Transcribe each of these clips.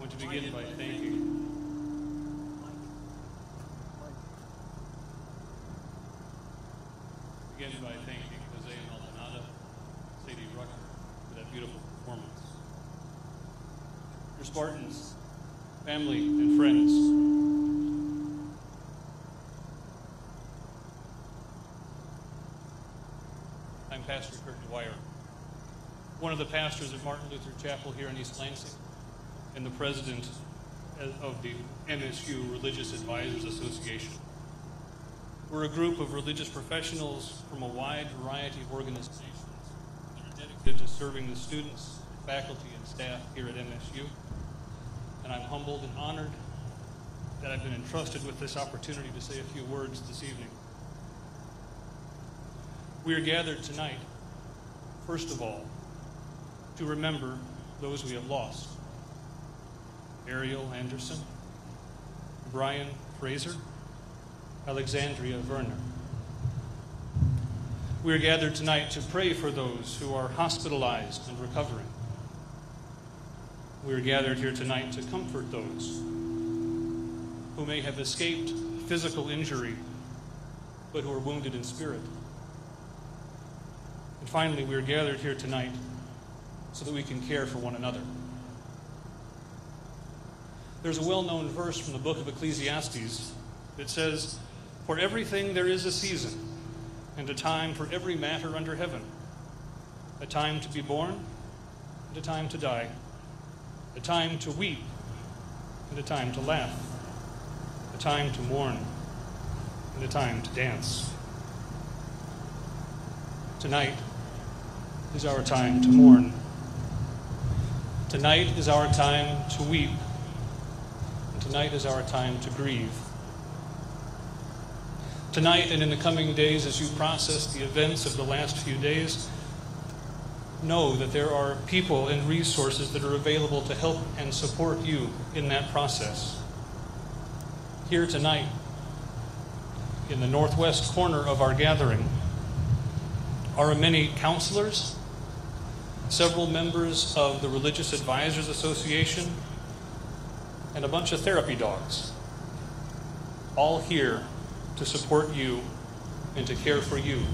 I want to begin by thanking Jose and Maldonado, Sadie Rucker for that beautiful performance. Your Spartans, family, and friends, I'm Pastor Kurt Dwyer, one of the pastors at Martin Luther Chapel here in East Lansing, and the president of the MSU Religious Advisors Association. We're a group of religious professionals from a wide variety of organizations that are dedicated to serving the students, faculty, and staff here at MSU. And I'm humbled and honored that I've been entrusted with this opportunity to say a few words this evening. We are gathered tonight, first of all, to remember those we have lost. Arielle Anderson, Brian Fraser, Alexandria Verner. We are gathered tonight to pray for those who are hospitalized and recovering. We are gathered here tonight to comfort those who may have escaped physical injury, but who are wounded in spirit. And finally, we are gathered here tonight so that we can care for one another. There's a well-known verse from the book of Ecclesiastes that says, "For everything there is a season, and a time for every matter under heaven, a time to be born, and a time to die, a time to weep, and a time to laugh, a time to mourn, and a time to dance." Tonight is our time to mourn. Tonight is our time to weep. Tonight is our time to grieve. Tonight and in the coming days, as you process the events of the last few days, know that there are people and resources that are available to help and support you in that process. Here tonight, in the northwest corner of our gathering, are many counselors, several members of the Religious Advisors Association, and a bunch of therapy dogs, all here to support you and to care for you.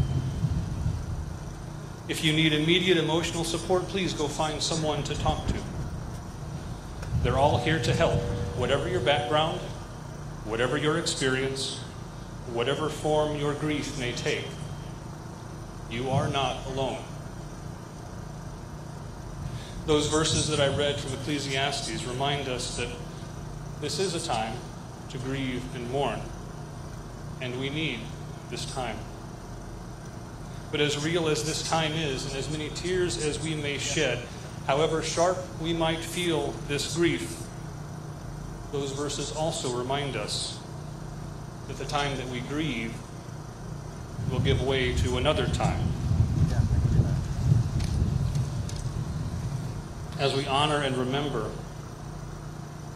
If you need immediate emotional support, please go find someone to talk to. They're all here to help, whatever your background, whatever your experience, whatever form your grief may take, you are not alone. Those verses that I read from Ecclesiastes remind us that this is a time to grieve and mourn, and we need this time. But as real as this time is, and as many tears as we may shed, however sharp we might feel this grief, those verses also remind us that the time that we grieve will give way to another time. As we honor and remember,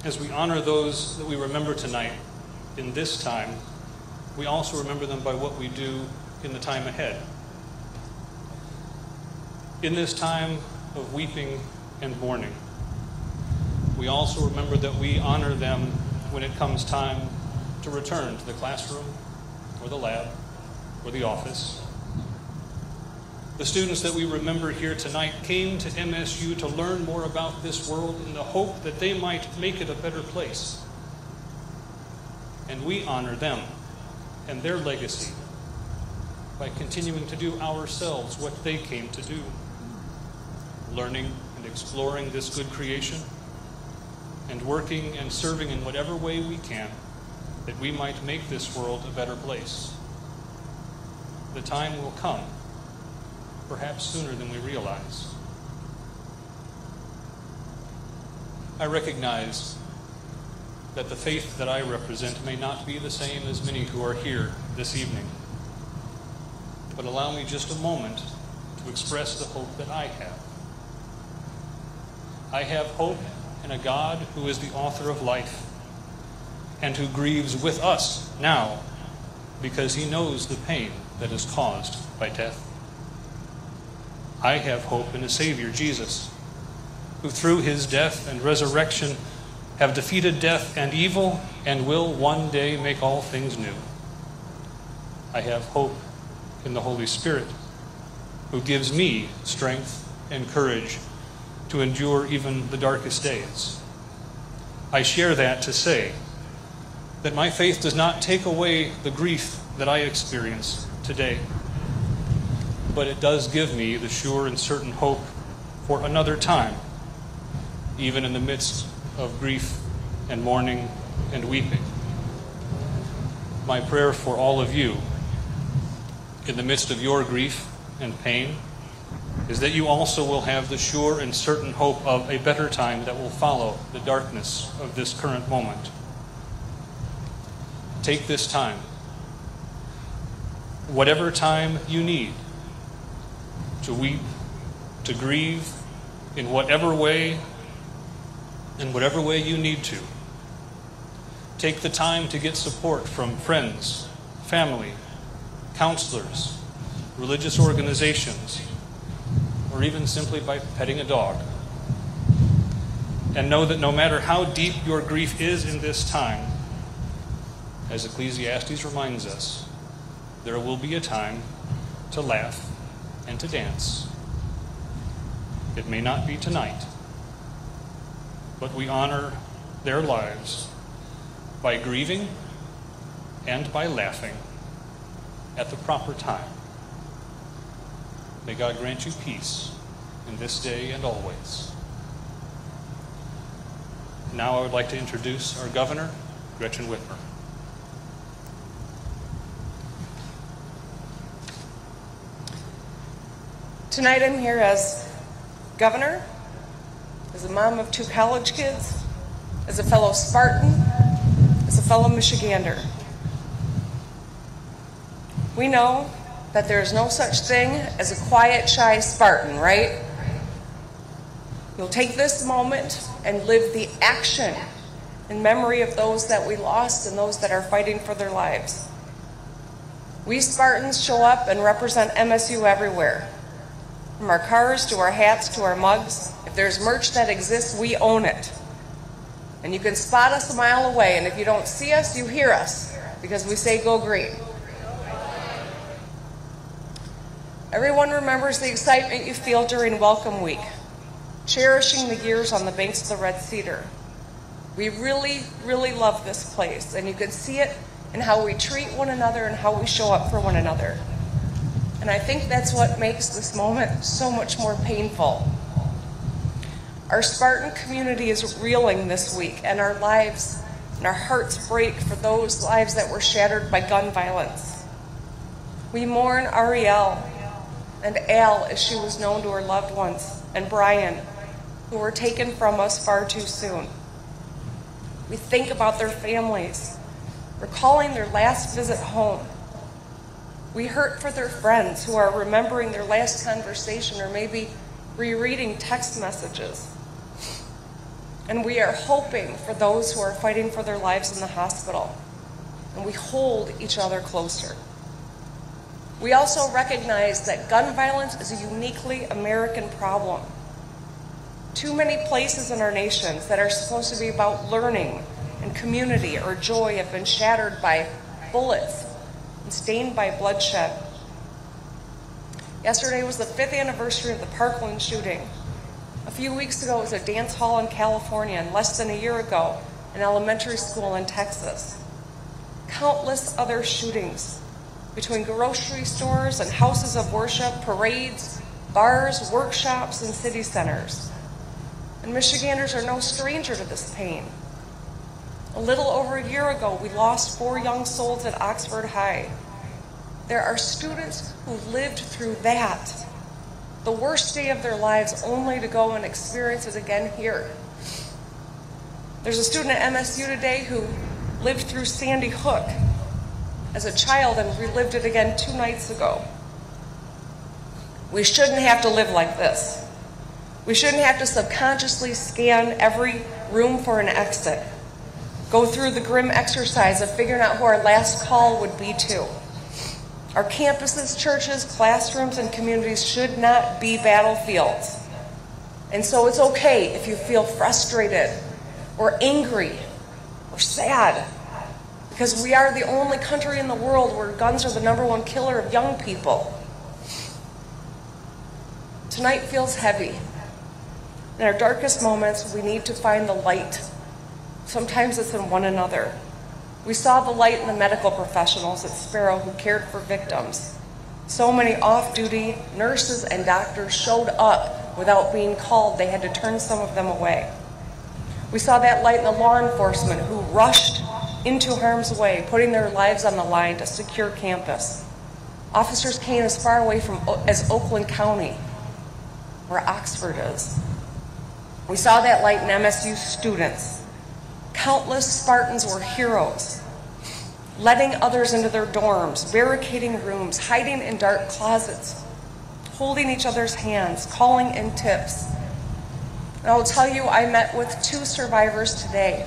as we honor those that we remember tonight in this time, we also remember them by what we do in the time ahead. In this time of weeping and mourning, we also remember that we honor them when it comes time to return to the classroom or the lab or the office. The students that we remember here tonight came to MSU to learn more about this world in the hope that they might make it a better place. And we honor them and their legacy by continuing to do ourselves what they came to do, learning and exploring this good creation, and working and serving in whatever way we can that we might make this world a better place. The time will come, perhaps sooner than we realize. I recognize that the faith that I represent may not be the same as many who are here this evening. But allow me just a moment to express the hope that I have. I have hope in a God who is the author of life and who grieves with us now because he knows the pain that is caused by death. I have hope in a Savior, Jesus, who through his death and resurrection have defeated death and evil and will one day make all things new. I have hope in the Holy Spirit, who gives me strength and courage to endure even the darkest days. I share that to say that my faith does not take away the grief that I experience today, but it does give me the sure and certain hope for another time, even in the midst of grief and mourning and weeping. My prayer for all of you in the midst of your grief and pain is that you also will have the sure and certain hope of a better time that will follow the darkness of this current moment. Take this time, whatever time you need, to weep, to grieve, in whatever way you need to. Take the time to get support from friends, family, counselors, religious organizations, or even simply by petting a dog. And know that no matter how deep your grief is in this time, as Ecclesiastes reminds us, there will be a time to laugh and to dance. It may not be tonight, but we honor their lives by grieving and by laughing at the proper time. May God grant you peace in this day and always. Now I would like to introduce our governor, Gretchen Whitmer. Tonight I'm here as governor, as a mom of 2 college kids, as a fellow Spartan, as a fellow Michigander. We know that there is no such thing as a quiet, shy Spartan, right? You'll take this moment and live the action in memory of those that we lost and those that are fighting for their lives. We Spartans show up and represent MSU everywhere. From our cars to our hats to our mugs. If there's merch that exists, we own it. And you can spot us a mile away, and if you don't see us, you hear us, because we say go green. Everyone remembers the excitement you feel during Welcome Week, cherishing the years on the banks of the Red Cedar. We really, really love this place, and you can see it in how we treat one another and how we show up for one another. And I think that's what makes this moment so much more painful. Our Spartan community is reeling this week, and our lives and our hearts break for those lives that were shattered by gun violence. We mourn Arielle and Al, as she was known to her loved ones, and Brian, who were taken from us far too soon. We think about their families, recalling their last visit home. We hurt for their friends who are remembering their last conversation or maybe rereading text messages. And we are hoping for those who are fighting for their lives in the hospital. And we hold each other closer. We also recognize that gun violence is a uniquely American problem. Too many places in our nations that are supposed to be about learning and community or joy have been shattered by bullets and stained by bloodshed. Yesterday was the 5th anniversary of the Parkland shooting. A few weeks ago, it was a dance hall in California, and less than a year ago, an elementary school in Texas. Countless other shootings between grocery stores and houses of worship, parades, bars, workshops, and city centers. And Michiganders are no stranger to this pain. A little over a year ago, we lost 4 young souls at Oxford High. There are students who lived through that, the worst day of their lives, only to go and experience it again here. There's a student at MSU today who lived through Sandy Hook as a child and relived it again 2 nights ago. We shouldn't have to live like this. We shouldn't have to subconsciously scan every room for an exit, go through the grim exercise of figuring out who our last call would be to. Our campuses, churches, classrooms, and communities should not be battlefields. And so it's okay if you feel frustrated or angry or sad, because we are the only country in the world where guns are the #1 killer of young people. Tonight feels heavy. In our darkest moments, we need to find the light. Sometimes it's in one another. We saw the light in the medical professionals at Sparrow who cared for victims. So many off-duty nurses and doctors showed up without being called. They had to turn some of them away. We saw that light in the law enforcement who rushed into harm's way, putting their lives on the line to secure campus. Officers came as far away as Oakland County, where Oxford is. We saw that light in MSU students. Countless Spartans were heroes, letting others into their dorms, barricading rooms, hiding in dark closets, holding each other's hands, calling in tips. And I will tell you, I met with 2 survivors today,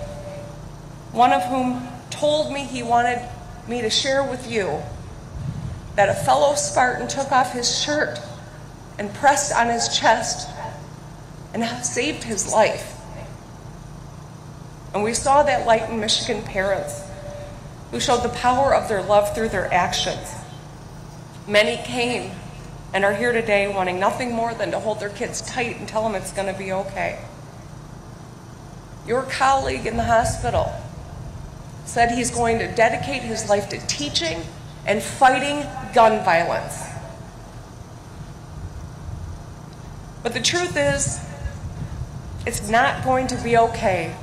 one of whom told me he wanted me to share with you that a fellow Spartan took off his shirt and pressed on his chest and saved his life. And we saw that light in Michigan parents who showed the power of their love through their actions. Many came and are here today wanting nothing more than to hold their kids tight and tell them it's going to be okay. Your colleague in the hospital said he's going to dedicate his life to teaching and fighting gun violence. But the truth is, it's not going to be okay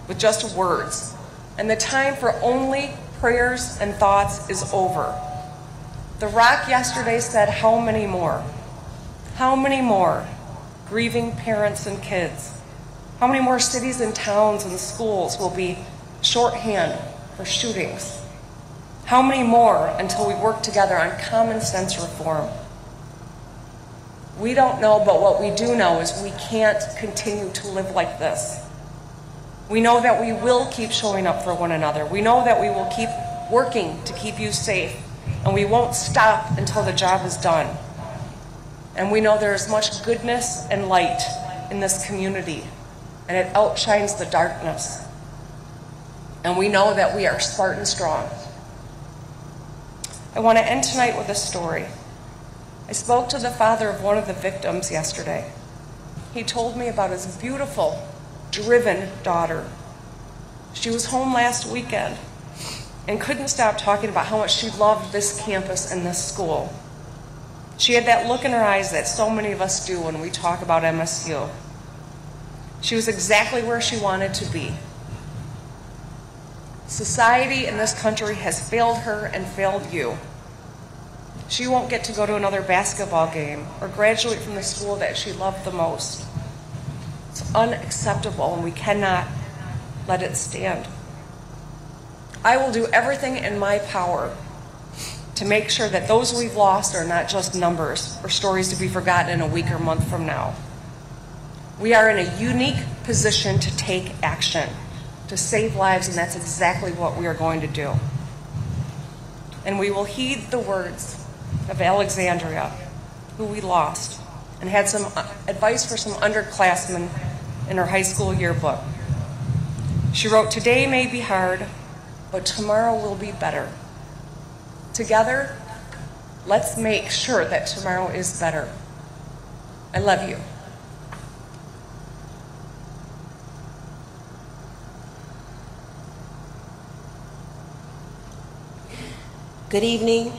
with just words, and the time for only prayers and thoughts is over. The Rock yesterday said, how many more? How many more grieving parents and kids? How many more cities and towns and schools will be shorthand for shootings? How many more until we work together on common sense reform? We don't know, but what we do know is we can't continue to live like this. We know that we will keep showing up for one another. We know that we will keep working to keep you safe, and we won't stop until the job is done. And we know there is much goodness and light in this community, and it outshines the darkness. And we know that we are Spartan strong. I want to end tonight with a story. I spoke to the father of one of the victims yesterday. He told me about his beautiful, driven daughter She was home last weekend and couldn't stop talking about how much she loved this campus and this school. She had that look in her eyes that so many of us do when we talk about MSU. She was exactly where she wanted to be. Society in this country has failed her and failed you. She won't get to go to another basketball game or graduate from the school that she loved the most. It's unacceptable, and we cannot let it stand. I will do everything in my power to make sure that those we've lost are not just numbers or stories to be forgotten in a week or month from now. We are in a unique position to take action, to save lives, and that's exactly what we are going to do. And we will heed the words of Alexandria, who we lost, and had some advice for some underclassmen in her high school yearbook. She wrote, "Today may be hard, but tomorrow will be better. Together, let's make sure that tomorrow is better. I love you." Good evening.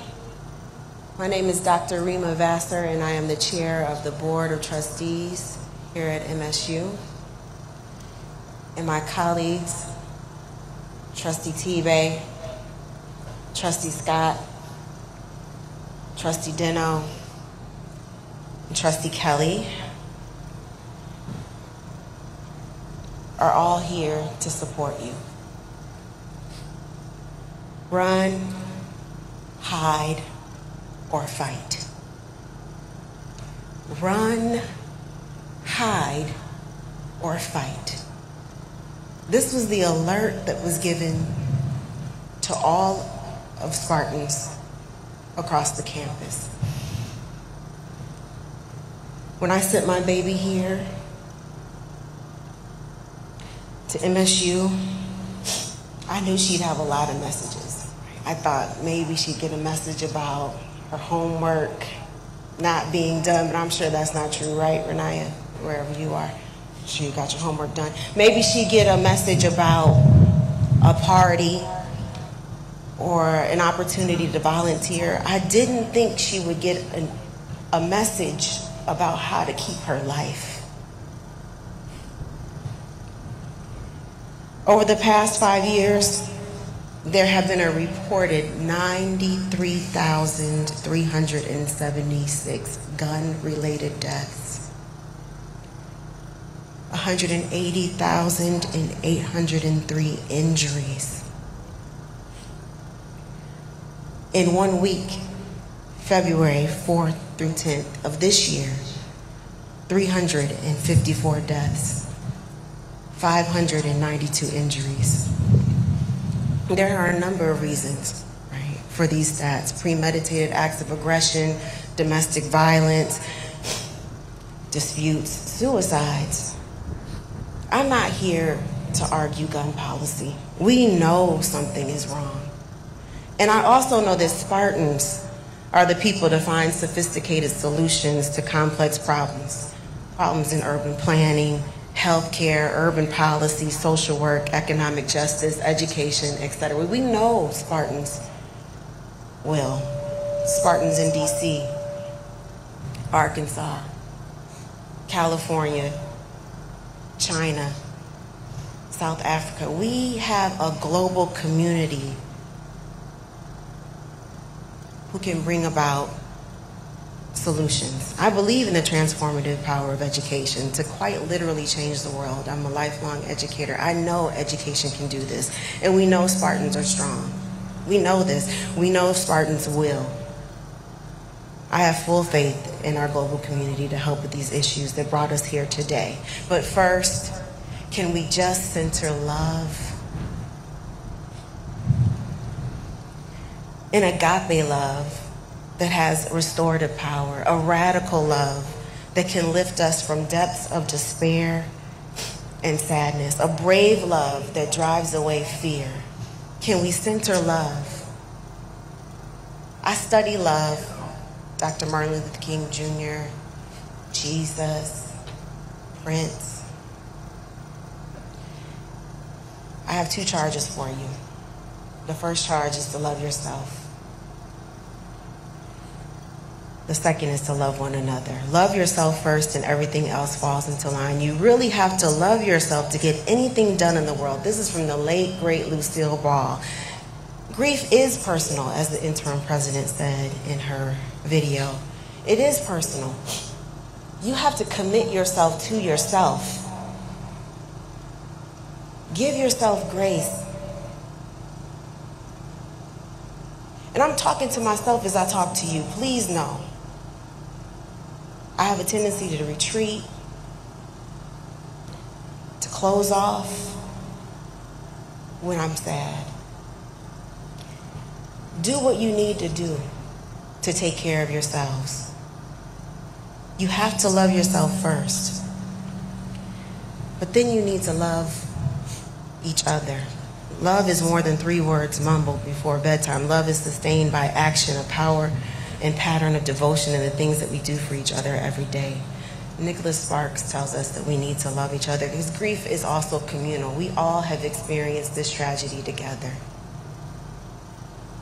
My name is Dr. Rima Vassar, and I am the chair of the Board of Trustees here at MSU. And my colleagues, Trustee Tebay, Trustee Scott, Trustee Deno, and Trustee Kelly are all here to support you. Run, hide, or fight. Run, hide, or fight. This was the alert that was given to all of Spartans across the campus. When I sent my baby here to MSU, I knew she'd have a lot of messages. I thought maybe she'd get a message about her homework not being done, but I'm sure that's not true, right, Renaya? Wherever you are, I'm sure you got your homework done. Maybe she'd get a message about a party or an opportunity to volunteer. I didn't think she would get a message about how to keep her life. Over the past 5 years, there have been a reported 93,376 gun-related deaths, 180,803 injuries. In 1 week, February 4th through 10th of this year, 354 deaths, 592 injuries. There are a number of reasons, right, for these stats: premeditated acts of aggression, domestic violence, disputes, suicides. I'm not here to argue gun policy. We know something is wrong. And I also know that Spartans are the people to find sophisticated solutions to complex problems. Problems in urban planning, healthcare, urban policy, social work, economic justice, education, etc. We know Spartans will. Spartans in DC, Arkansas, California, China, South Africa. We have a global community who can bring about solutions. I believe in the transformative power of education to quite literally change the world. I'm a lifelong educator. I know education can do this. And we know Spartans are strong. We know this. We know Spartans will. I have full faith in our global community to help with these issues that brought us here today. But first, can we just center love? An agape love that has restorative power, a radical love that can lift us from depths of despair and sadness, a brave love that drives away fear. Can we center love? I study love. Dr. Martin Luther King Jr., Jesus, Prince. I I have 2 charges for you. The first charge is to love yourself. The second is to love one another. Love yourself first and everything else falls into line. You really have to love yourself to get anything done in the world. This is from the late, great Lucille Ball. Grief is personal, as the interim president said in her video. It is personal. You have to commit yourself to yourself. Give yourself grace. And I'm talking to myself as I talk to you. Please know, I have a tendency to retreat, to close off when I'm sad. Do what you need to do to take care of yourselves. You have to love yourself first. But then you need to love each other. Love is more than 3 words mumbled before bedtime. Love is sustained by action, a power and pattern of devotion in the things that we do for each other every day. Nicholas Sparks tells us that we need to love each other because grief is also communal. We all have experienced this tragedy together.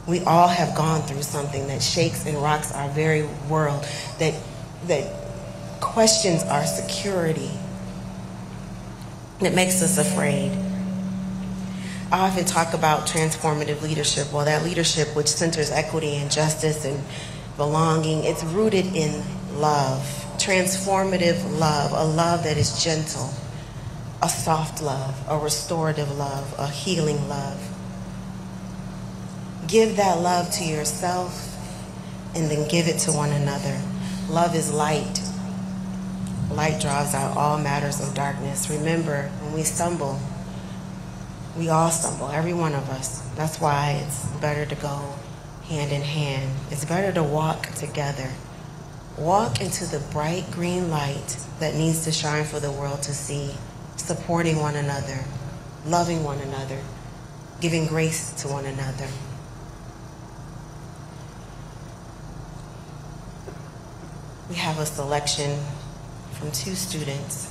We all have gone through something that shakes and rocks our very world, that questions our security, that makes us afraid. I often talk about transformative leadership. Well, that leadership which centers equity and justice and belonging, it's rooted in love, transformative love, a love that is gentle, a soft love, a restorative love, a healing love. Give that love to yourself and then give it to one another. Love is light. Light drives out all matters of darkness. Remember, when we stumble, we all stumble, every one of us. That's why it's better to go hand in hand. It's better to walk together. Walk into the bright green light that needs to shine for the world to see, supporting one another, loving one another, giving grace to one another. We have a selection from 2 students.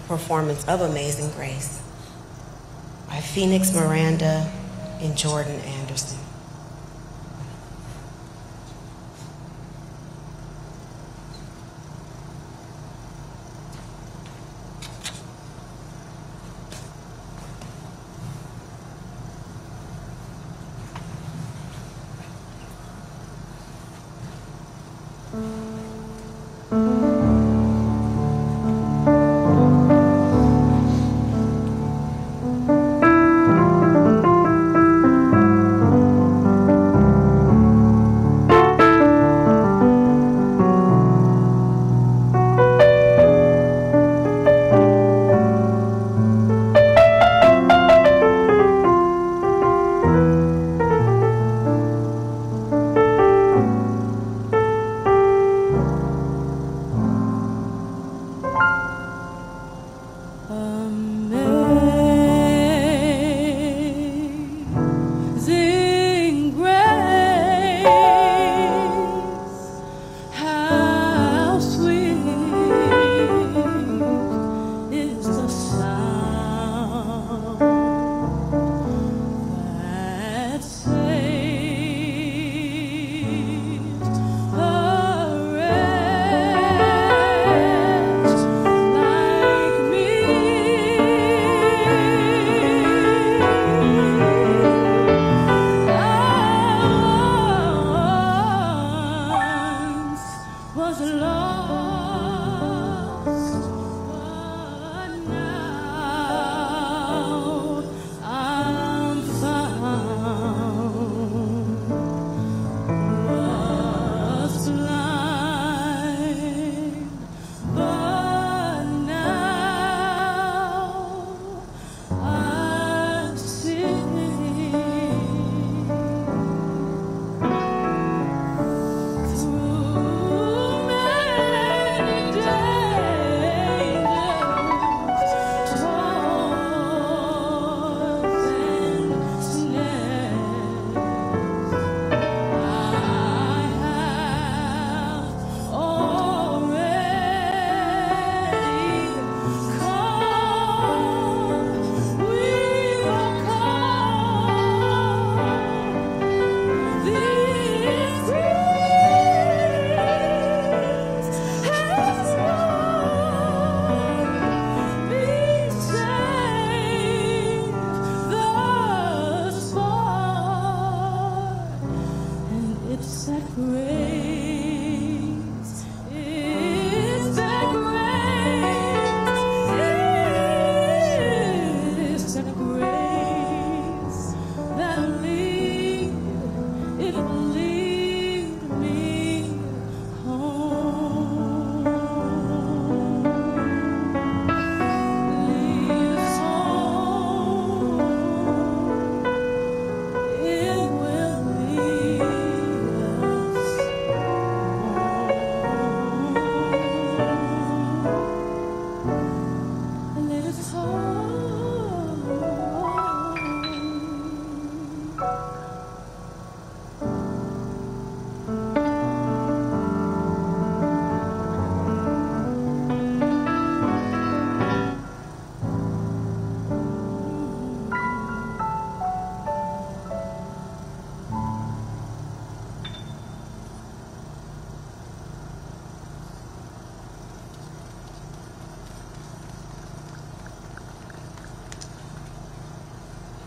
Performance of Amazing Grace by Phoenix Miranda and Jordan Anderson.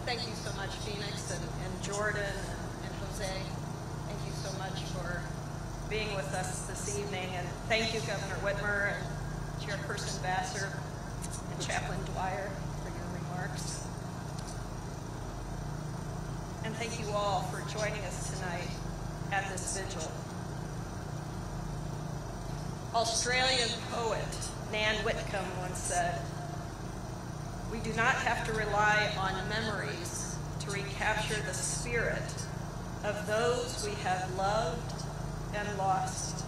Thank you so much, Phoenix and Jordan and Jose. Thank you so much for being with us this evening. And thank you, Governor Whitmer and Chairperson Vassar and Chaplain Dwyer for your remarks. And thank you all for joining us tonight at this vigil. Australian poet Nan Whitcomb once said, "We do not have to rely on memories to recapture the spirit of those we have loved and lost.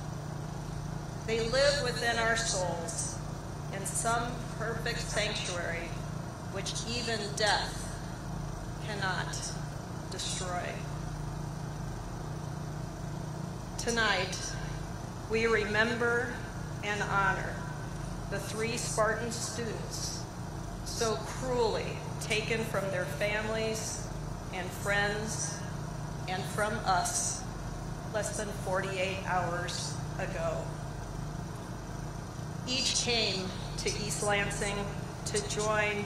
They live within our souls in some perfect sanctuary which even death cannot destroy." Tonight, we remember and honor the 3 Spartan students so cruelly taken from their families and friends and from us less than 48 hours ago. Each came to East Lansing to join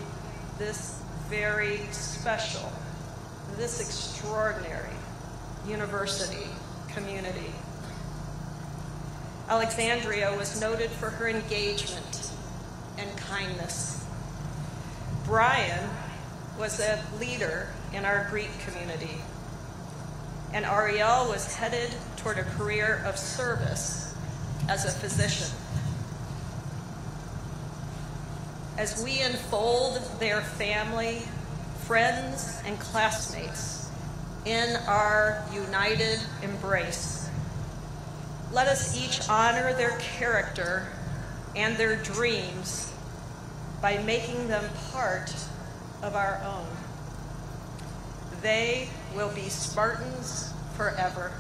this very special, this extraordinary university community. Alexandria was noted for her engagement and kindness. Brian was a leader in our Greek community, and Arielle was headed toward a career of service as a physician. As we enfold their family, friends, and classmates in our united embrace, let us each honor their character and their dreams by making them part of our own. They will be Spartans forever.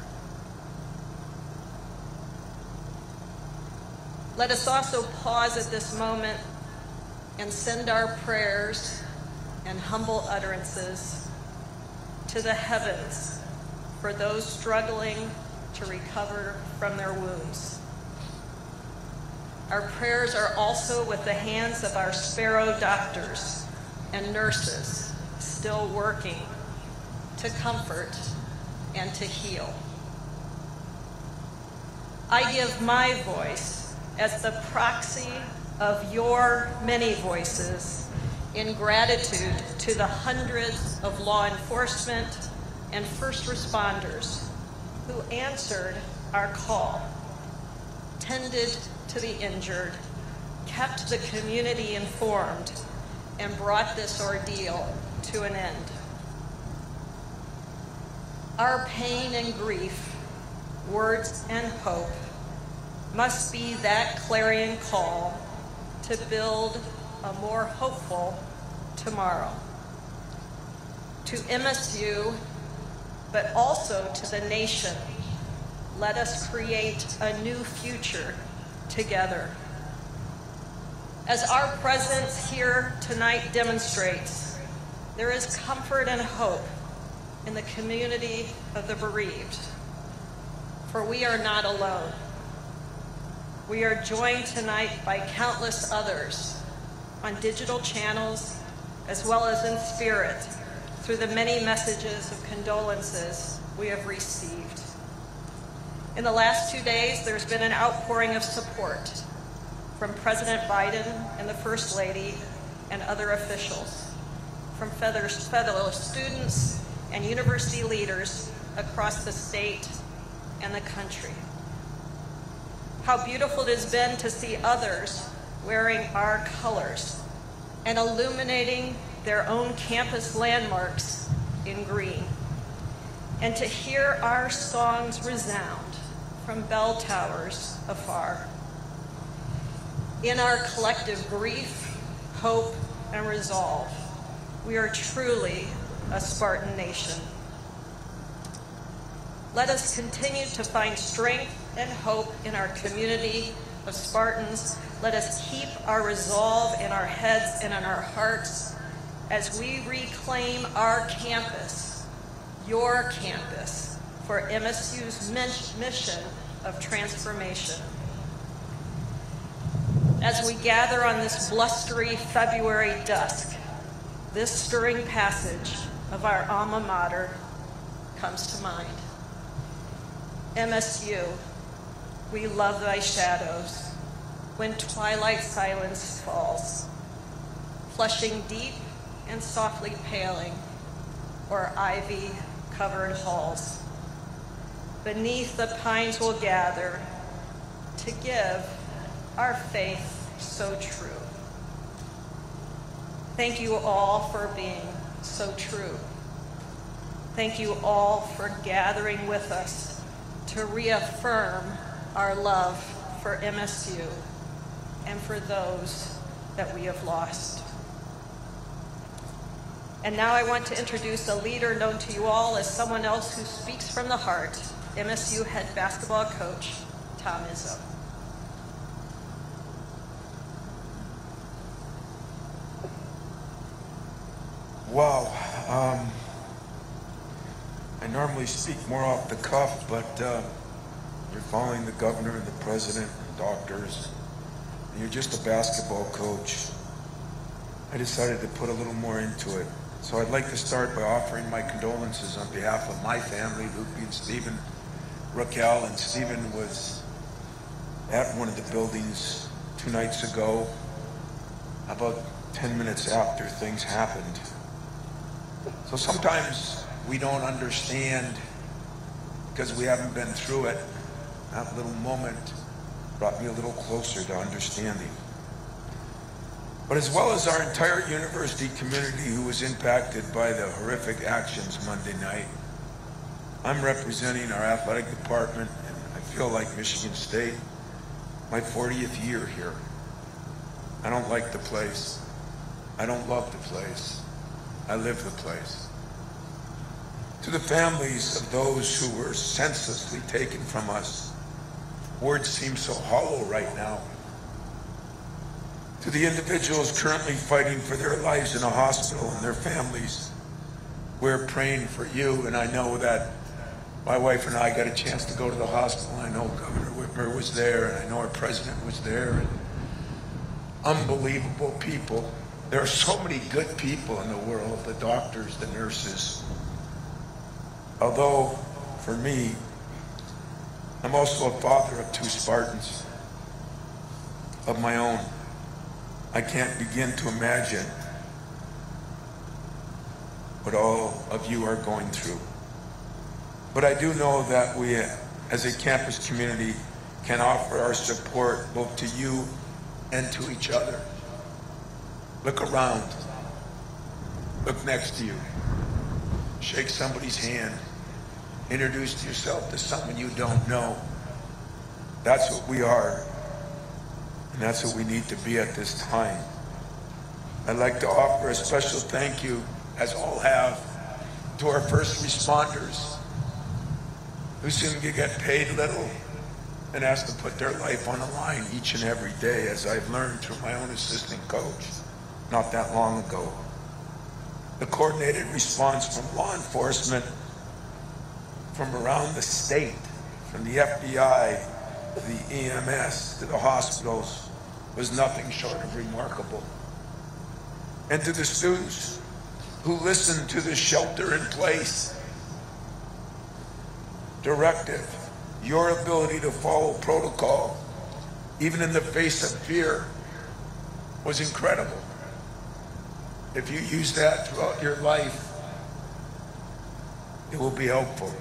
Let us also pause at this moment and send our prayers and humble utterances to the heavens for those struggling to recover from their wounds. Our prayers are also with the hands of our sparrow doctors and nurses still working to comfort and to heal. I give my voice as the proxy of your many voices in gratitude to the hundreds of law enforcement and first responders who answered our call, tended to the injured, kept the community informed, and brought this ordeal to an end. Our pain and grief, words and hope must be that clarion call to build a more hopeful tomorrow. To MSU, but also to the nation, let us create a new future together. As our presence here tonight demonstrates, there is comfort and hope in the community of the bereaved, for we are not alone. We are joined tonight by countless others on digital channels, as well as in spirit, through the many messages of condolences we have received. In the last 2 days, there's been an outpouring of support from President Biden and the First Lady and other officials, from fellow students and university leaders across the state and the country. How beautiful it has been to see others wearing our colors and illuminating their own campus landmarks in green, and to hear our songs resound from bell towers afar. In our collective grief, hope, and resolve, we are truly a Spartan nation. Let us continue to find strength and hope in our community of Spartans. Let us keep our resolve in our heads and in our hearts as we reclaim our campus, your campus, for MSU's mission of transformation. As we gather on this blustery February dusk, this stirring passage of our alma mater comes to mind. MSU, we love thy shadows when twilight silence falls, flushing deep and softly paling o'er ivy-covered halls. Beneath the pines we'll gather to give our faith so true. Thank you all for being so true. Thank you all for gathering with us to reaffirm our love for MSU and for those that we have lost. And now I want to introduce a leader known to you all as someone else who speaks from the heart, MSU head basketball coach, Tom Izzo. Wow. I normally speak more off the cuff, but you're following the governor and the president and doctors, and you're just a basketball coach. I decided to put a little more into it. So I'd like to start by offering my condolences on behalf of my family, Luke and Stephen, Raquel, and Stephen was at one of the buildings 2 nights ago, about 10 minutes after things happened. So sometimes we don't understand because we haven't been through it. That little moment brought me a little closer to understanding. But as well as our entire university community who was impacted by the horrific actions Monday night, I'm representing our athletic department, and I feel like Michigan State, my 40th year here. I don't like the place. I don't love the place. I live the place. To the families of those who were senselessly taken from us, words seem so hollow right now. To the individuals currently fighting for their lives in a hospital and their families, we're praying for you, and I know that my wife and I got a chance to go to the hospital. I know Governor Whitmer was there, and I know our president was there, and unbelievable people. There are so many good people in the world, the doctors, the nurses. Although, for me, I'm also a father of 2 Spartans of my own. I can't begin to imagine what all of you are going through. But I do know that we, as a campus community, can offer our support both to you and to each other. Look around. Look next to you. Shake somebody's hand. Introduce yourself to someone you don't know. That's what we are. And that's what we need to be at this time. I'd like to offer a special thank you, as all have, to our first responders who seem to get paid little and asked to put their life on the line each and every day, as I've learned through my own assistant coach not that long ago. The coordinated response from law enforcement from around the state, from the FBI, the EMS, to the hospitals, was nothing short of remarkable. And to the students who listened to the shelter-in-place directive, your ability to follow protocol, even in the face of fear, was incredible. If you use that throughout your life, it will be helpful.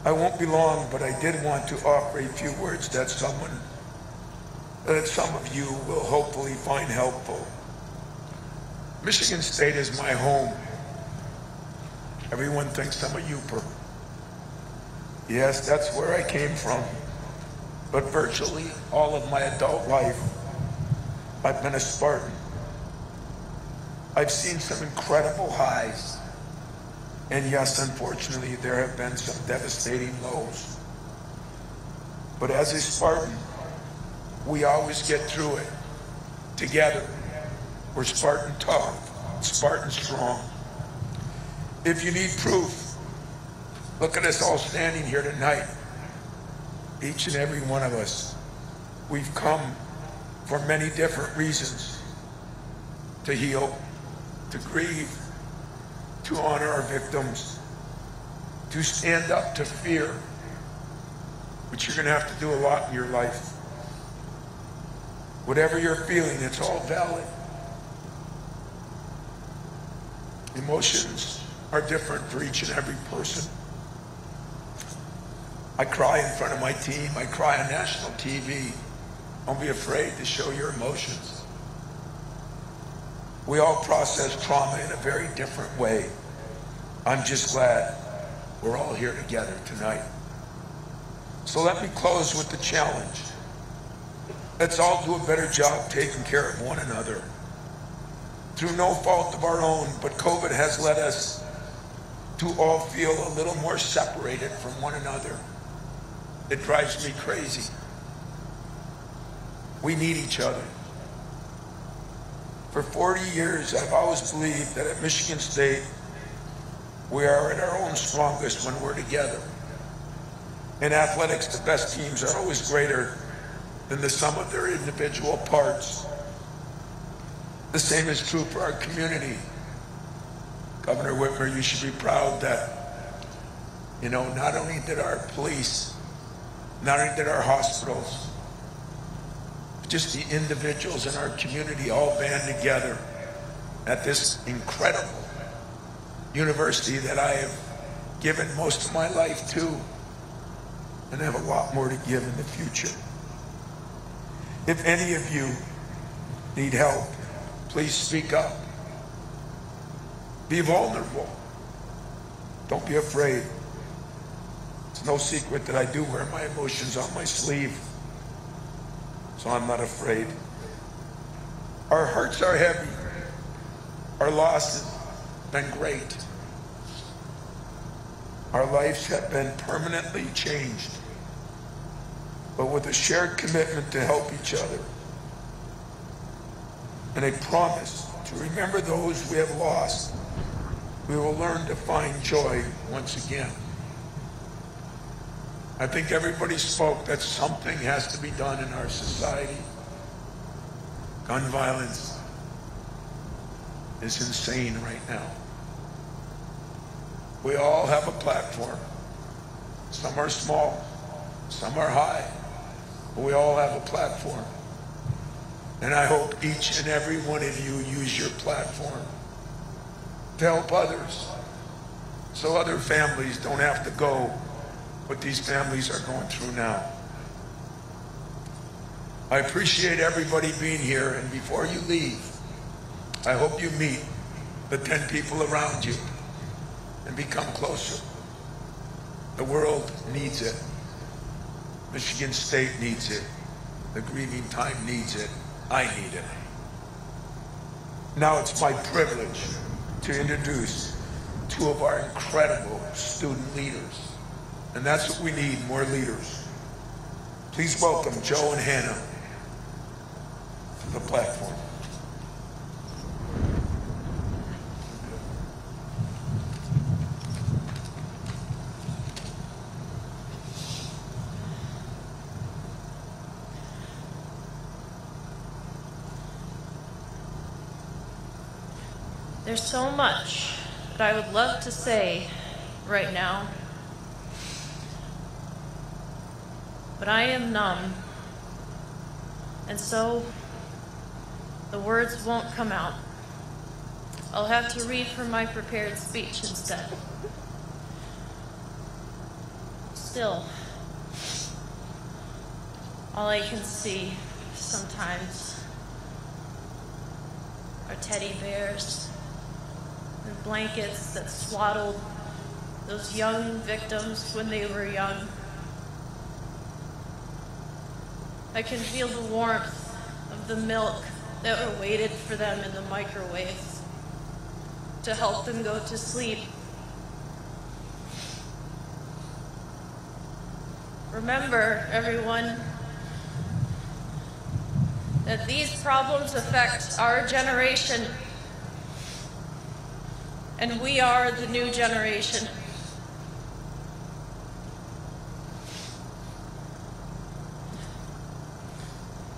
I won't be long, but I did want to offer a few words that some of you will hopefully find helpful. Michigan State is my home. Everyone thinks I'm a Uper. Yes, that's where I came from. But virtually all of my adult life, I've been a Spartan. I've seen some incredible highs. And yes, unfortunately, there have been some devastating lows. But as a Spartan, we always get through it together. We're Spartan tough, Spartan strong. If you need proof, look at us all standing here tonight. Each and every one of us. We've come for many different reasons: to heal, to grieve, to honor our victims, to stand up to fear, which you're going to have to do a lot in your life. Whatever you're feeling, it's all valid. Emotions are different for each and every person. I cry in front of my team. I cry on national TV. Don't be afraid to show your emotions. We all process trauma in a very different way. I'm just glad we're all here together tonight. So let me close with the challenge. Let's all do a better job taking care of one another. Through no fault of our own, but COVID has led us to all feel a little more separated from one another. It drives me crazy. We need each other. For 40 years, I've always believed that at Michigan State, we are at our own strongest when we're together. In athletics, the best teams are always greater than the sum of their individual parts. The same is true for our community. Governor Whitmer, you should be proud that, not only did our police, not only did our hospitals, but just the individuals in our community all band together at this incredible university that I have given most of my life to, and have a lot more to give in the future. If any of you need help, please speak up. Be vulnerable. Don't be afraid. It's no secret that I do wear my emotions on my sleeve, so I'm not afraid. Our hearts are heavy. Our loss has been great. Our lives have been permanently changed. But with a shared commitment to help each other and a promise to remember those we have lost, we will learn to find joy once again. I think everybody spoke that something has to be done in our society. Gun violence is insane right now. We all have a platform. Some are small, some are high, but we all have a platform. And I hope each and every one of you use your platform to help others, so other families don't have to go what these families are going through now. I appreciate everybody being here, and before you leave, I hope you meet the 10 people around you and become closer. The world needs it. Michigan State needs it. The grieving time needs it. I need it. Now it's my privilege to introduce two of our incredible student leaders. And that's what we need, more leaders. Please welcome Joe and Hannah to the platform. There's so much that I would love to say right now, but I am numb, and so the words won't come out. I'll have to read from my prepared speech instead. Still, all I can see sometimes are teddy bears and blankets that swaddled those young victims when they were young. I can feel the warmth of the milk that waited for them in the microwave to help them go to sleep. Remember, everyone, that these problems affect our generation, and we are the new generation.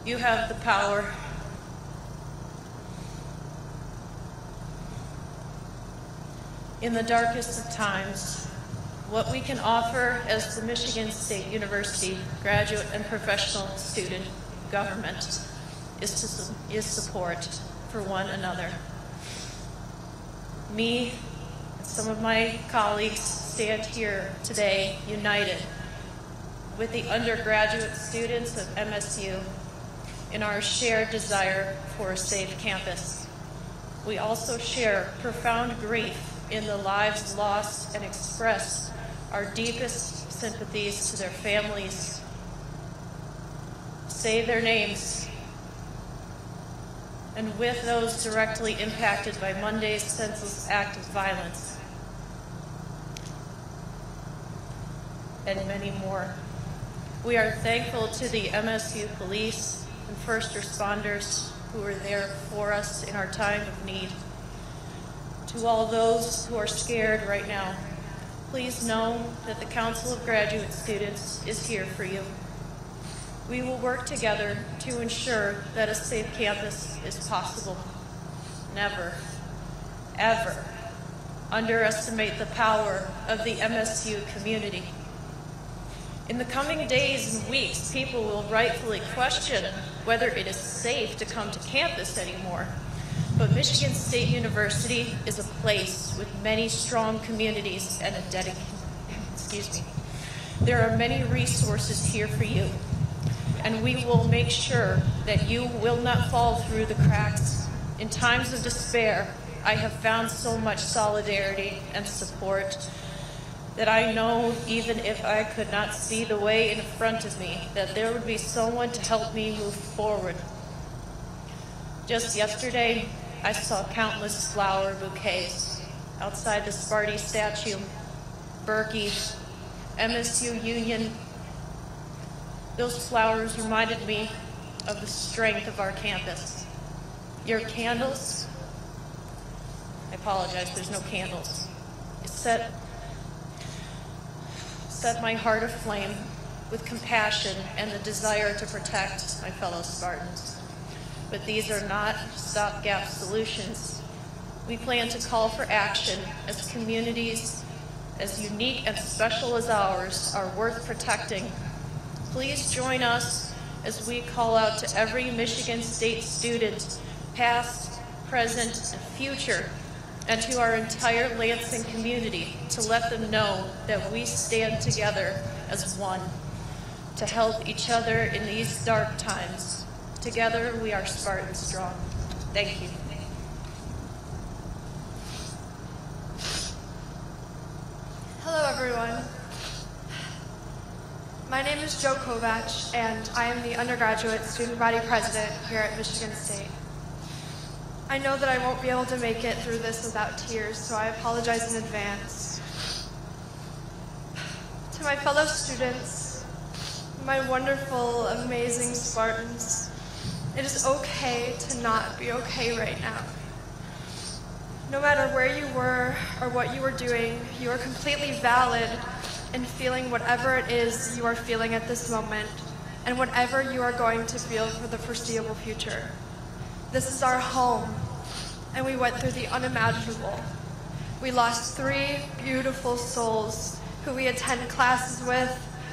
You have the power. in the darkest of times, what we can offer as the Michigan State University graduate and professional student government is support for one another. Me and some of my colleagues stand here today united with the undergraduate students of MSU in our shared desire for a safe campus. We also share profound grief in the lives lost and express our deepest sympathies to their families. Say their names. And with those directly impacted by Monday's senseless act of violence, and many more. We are thankful to the MSU police and first responders who were there for us in our time of need. To all those who are scared right now, please know that the Council of Graduate Students is here for you. We will work together to ensure that a safe campus is possible. Never, ever underestimate the power of the MSU community. In the coming days and weeks, people will rightfully question whether it is safe to come to campus anymore. But Michigan State University is a place with many strong communities and a There are many resources here for you, and we will make sure that you will not fall through the cracks. In times of despair, I have found so much solidarity and support that I know even if I could not see the way in front of me, that there would be someone to help me move forward. Just yesterday, I saw countless flower bouquets outside the Sparty statue, Berkeley, MSU Union. Those flowers reminded me of the strength of our campus. Your candles, I apologize, there's no candles. It set my heart aflame with compassion and the desire to protect my fellow Spartans. But these are not stopgap solutions. We plan to call for action as communities as unique and special as ours are worth protecting. Please join us as we call out to every Michigan State student, past, present, and future, and to our entire Lansing community to let them know that we stand together as one to help each other in these dark times. Together we are Spartan strong. Thank you. Hello everyone. My name is Jo Kovach, and I am the undergraduate student body president here at Michigan State. I know that I won't be able to make it through this without tears, so I apologize in advance. To my fellow students, my wonderful, amazing Spartans, it is okay to not be okay right now. No matter where you were or what you were doing, you are completely valid in feeling whatever it is you are feeling at this moment and whatever you are going to feel for the foreseeable future. This is our home, and we went through the unimaginable. We lost 3 beautiful souls who we attend classes with,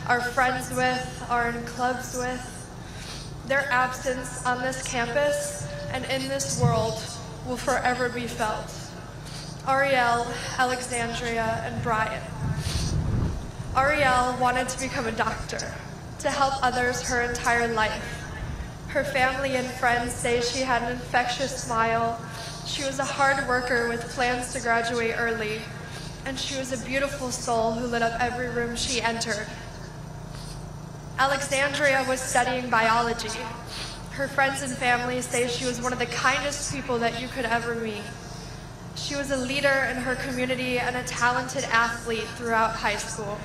are friends with, are in clubs with. Their absence on this campus and in this world will forever be felt. Arielle, Alexandria, and Brian. Arielle wanted to become a doctor, to help others her entire life. Her family and friends say she had an infectious smile. She was a hard worker with plans to graduate early, and she was a beautiful soul who lit up every room she entered. Alexandria was studying biology. Her friends and family say she was one of the kindest people that you could ever meet. She was a leader in her community and a talented athlete throughout high school.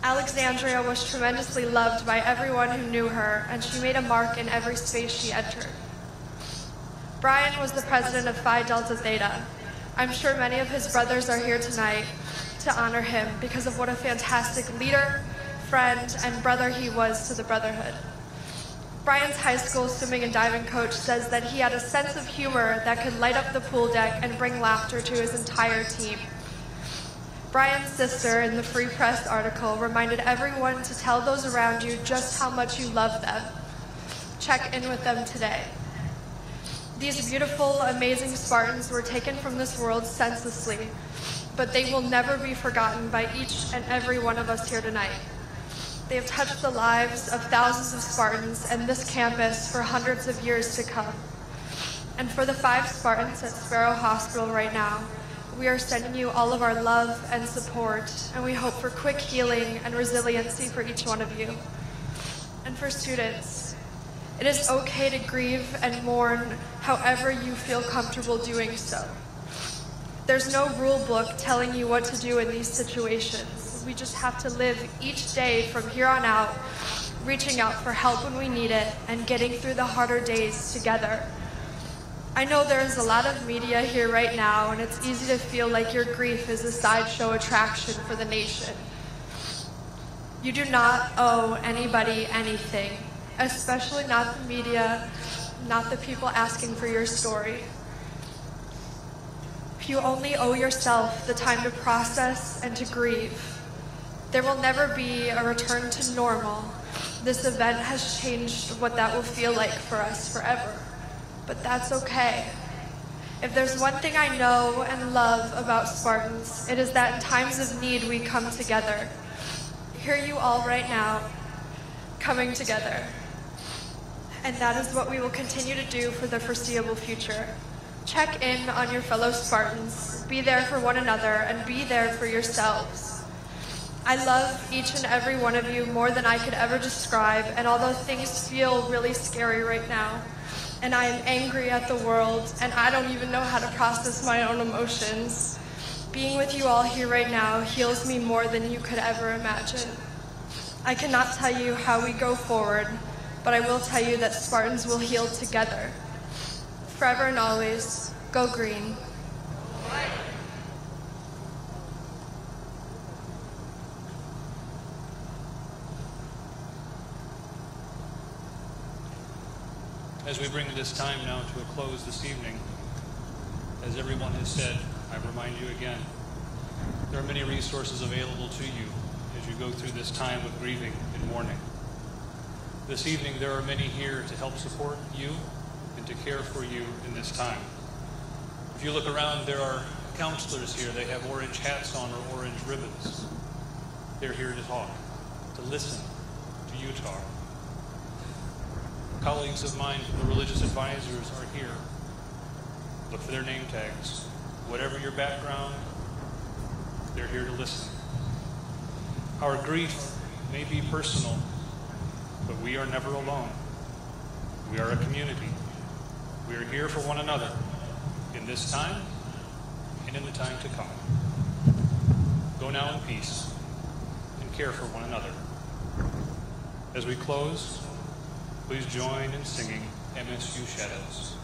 Alexandria was tremendously loved by everyone who knew her, and she made a mark in every space she entered. Brian was the president of Phi Delta Theta. I'm sure many of his brothers are here tonight to honor him because of what a fantastic leader, friend, and brother he was to the brotherhood. Brian's high school swimming and diving coach says that he had a sense of humor that could light up the pool deck and bring laughter to his entire team. Brian's sister in the Free Press article reminded everyone to tell those around you just how much you love them. Check in with them today. These beautiful, amazing Spartans were taken from this world senselessly, but they will never be forgotten by each and every one of us here tonight. They have touched the lives of thousands of Spartans and this campus for hundreds of years to come. And for the 5 Spartans at Sparrow Hospital right now, we are sending you all of our love and support, and we hope for quick healing and resiliency for each one of you. And for students, it is okay to grieve and mourn however you feel comfortable doing so. There's no rule book telling you what to do in these situations. We just have to live each day from here on out, reaching out for help when we need it and getting through the harder days together. I know there's a lot of media here right now, and it's easy to feel like your grief is a sideshow attraction for the nation. You do not owe anybody anything, especially not the media, not the people asking for your story. You only owe yourself the time to process and to grieve. There will never be a return to normal. This event has changed what that will feel like for us forever. But that's okay. If there's one thing I know and love about Spartans, it is that in times of need we come together. Hear you all right now, coming together. And that is what we will continue to do for the foreseeable future. Check in on your fellow Spartans, be there for one another, and be there for yourselves. I love each and every one of you more than I could ever describe, and although things feel really scary right now, and I am angry at the world, and I don't even know how to process my own emotions, being with you all here right now heals me more than you could ever imagine. I cannot tell you how we go forward, but I will tell you that Spartans will heal together. Forever and always, go green. As we bring this time now to a close this evening, as everyone has said, I remind you again, there are many resources available to you as you go through this time of grieving and mourning. This evening, there are many here to help support you and to care for you in this time. If you look around, there are counselors here. They have orange hats on or orange ribbons. They're here to talk, to listen to you talk. Colleagues of mine from the religious advisors are here. Look for their name tags. Whatever your background, they're here to listen. Our grief may be personal, but we are never alone. We are a community. We are here for one another in this time and in the time to come. Go now in peace and care for one another. As we close, please join in singing MSU Shadows.